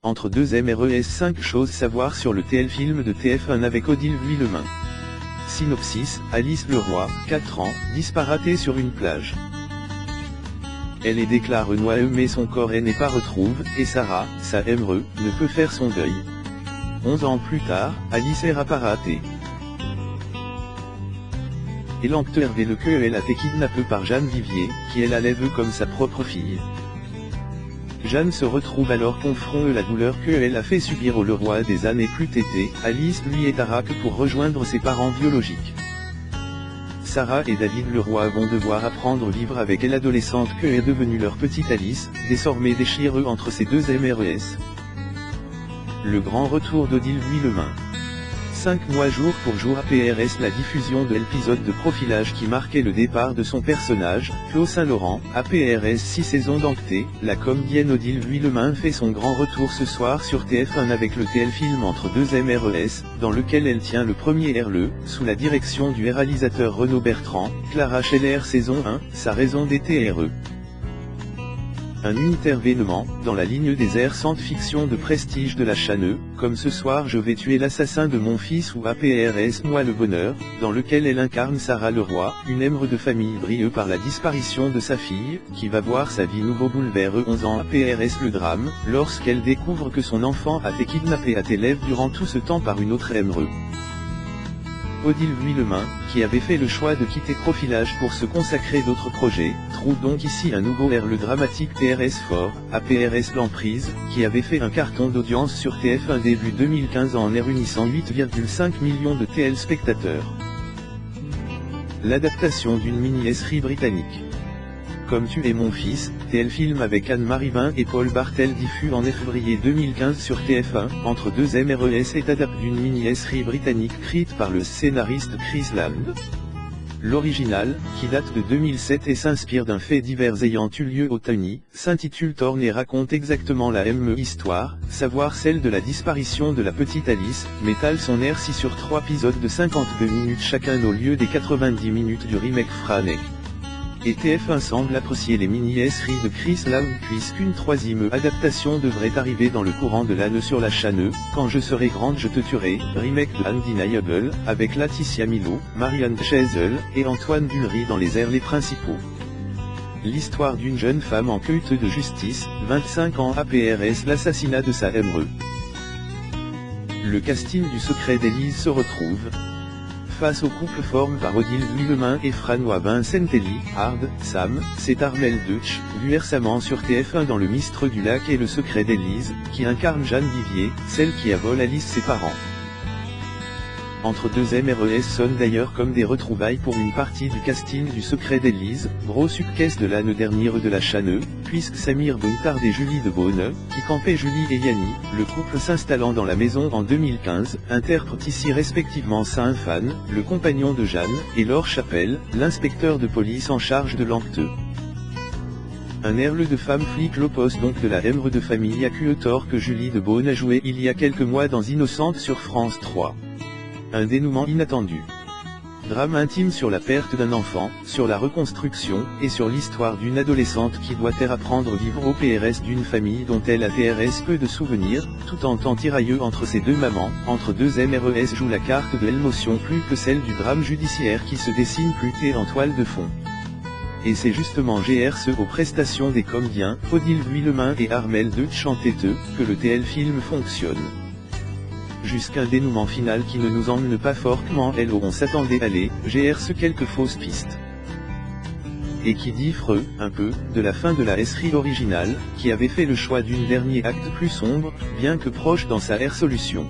Entre deux MRES 5 choses savoir sur le TL film de TF1 avec Odile Vuillemin. Synopsis, Alice Leroy, 4 ans, disparatée sur une plage. Elle est déclare noyée mais son corps n'est pas retrouvé, et Sarah, sa MRE, ne peut faire son deuil. 11 ans plus tard, Alice est rapparatée. Et l'entervé le que elle a été kidnappée par Jeanne Vivier, qui elle élève comme sa propre fille. Jeanne se retrouve alors confrontée à la douleur que elle a fait subir au Leroy des années plus tétées. Alice lui est à Raque pour rejoindre ses parents biologiques. Sarah et David Leroy vont devoir apprendre à vivre avec l'adolescente que est devenue leur petite Alice, désormais déchirée entre ces deux MRES. Le grand retour d'Odile Vuillemin. 5 mois jour pour jour APRS. La diffusion de l'épisode de profilage qui marquait le départ de son personnage, Flo Saint-Laurent. APRS 6 saisons d'Ancté, la comédienne Odile Vuillemin fait son grand retour ce soir sur TF1 avec le TL film Entre deux MRES, dans lequel elle tient le premier RLE, sous la direction du réalisateur Renaud Bertrand. Clara Scheller saison 1, sa raison d'être RE. Un intervénement, dans la ligne des airs science-fiction de prestige de la chaîne, comme Ce soir je vais tuer l'assassin de mon fils ou APRS Moi le bonheur, dans lequel elle incarne Sarah Leroy, une mère de famille brillée par la disparition de sa fille, qui va voir sa vie nouveau bouleversée. 11 ans APRS le drame, lorsqu'elle découvre que son enfant a été kidnappé à Télève durant tout ce temps par une autre MRE. Odile Vuillemin, qui avait fait le choix de quitter Profilage pour se consacrer d'autres projets, trouve donc ici un nouveau RLE dramatique TRS fort, APRS l'emprise, qui avait fait un carton d'audience sur TF1 début 2015 en réunissant 8,5 millions de téléspectateurs. L'adaptation d'une mini-série britannique. Comme Tu es mon fils, TL film avec Anne-Marie Vin et Paul Bartel diffus en février 2015 sur TF1, Entre deux MRES est adapté d'une mini-série britannique écrite par le scénariste Chris Land. L'original, qui date de 2007 et s'inspire d'un fait divers ayant eu lieu au Tony, s'intitule Thorn et raconte exactement la même histoire, savoir celle de la disparition de la petite Alice, m'étale son RC sur 3 épisodes de 52 minutes chacun au lieu des 90 minutes du remake Franey. Et TF1 semble apprécier les mini-séries de Chris Lown puisqu'une troisième adaptation devrait arriver dans le courant de l'année sur la chaîne, Quand je serai grande je te tuerai, remake de Undeniable, avec Laetitia Milo, Marianne Chazelle, et Antoine Dulry dans les rôles principaux. L'histoire d'une jeune femme en quête de justice, 25 ans APRS l'assassinat de sa MRE. Le casting du Secret d'Élise se retrouve. Face au couple formé par Odile Vuillemin et Franois Vincentelli, Hard, Sam, c'est Armelle Deutsch, vu récemment sur TF1 dans Le Mistre du Lac et Le Secret d'Élise, qui incarne Jeanne Vivier, celle qui a volé Alice ses parents. Entre deux MRES sonne d'ailleurs comme des retrouvailles pour une partie du casting du Secret d'Élise, gros succès de l'année dernière de la chaîne, puisque Samir Bontard et Julie de Beaune, qui campaient Julie et Yanni, le couple s'installant dans la maison en 2015, interprètent ici respectivement Saint Fan, le compagnon de Jeanne, et Laure Chapelle, l'inspecteur de police en charge de l'enquête. Un RLE de femme flic l'oppose donc de la MRE de famille à tort que Julie de Beaune a joué il y a quelques mois dans Innocente sur France 3. Un dénouement inattendu. Drame intime sur la perte d'un enfant, sur la reconstruction, et sur l'histoire d'une adolescente qui doit apprendre à vivre au PRS d'une famille dont elle a TRS peu de souvenirs, tout en temps tirailleux entre ses deux mamans. Entre deux MRES joue la carte de l'émotion plus que celle du drame judiciaire qui se dessine plus en toile de fond. Et c'est justement GRC aux prestations des comédiens, Odile Vuillemin et Armelle Deutsch en têteux, que le TL film fonctionne. Jusqu'à un dénouement final qui ne nous emmène pas fortement on s'attendait à aller, GRC quelques fausses pistes. Et qui diffre, un peu, de la fin de la série originale, qui avait fait le choix d'une dernier acte plus sombre, bien que proche dans sa résolution.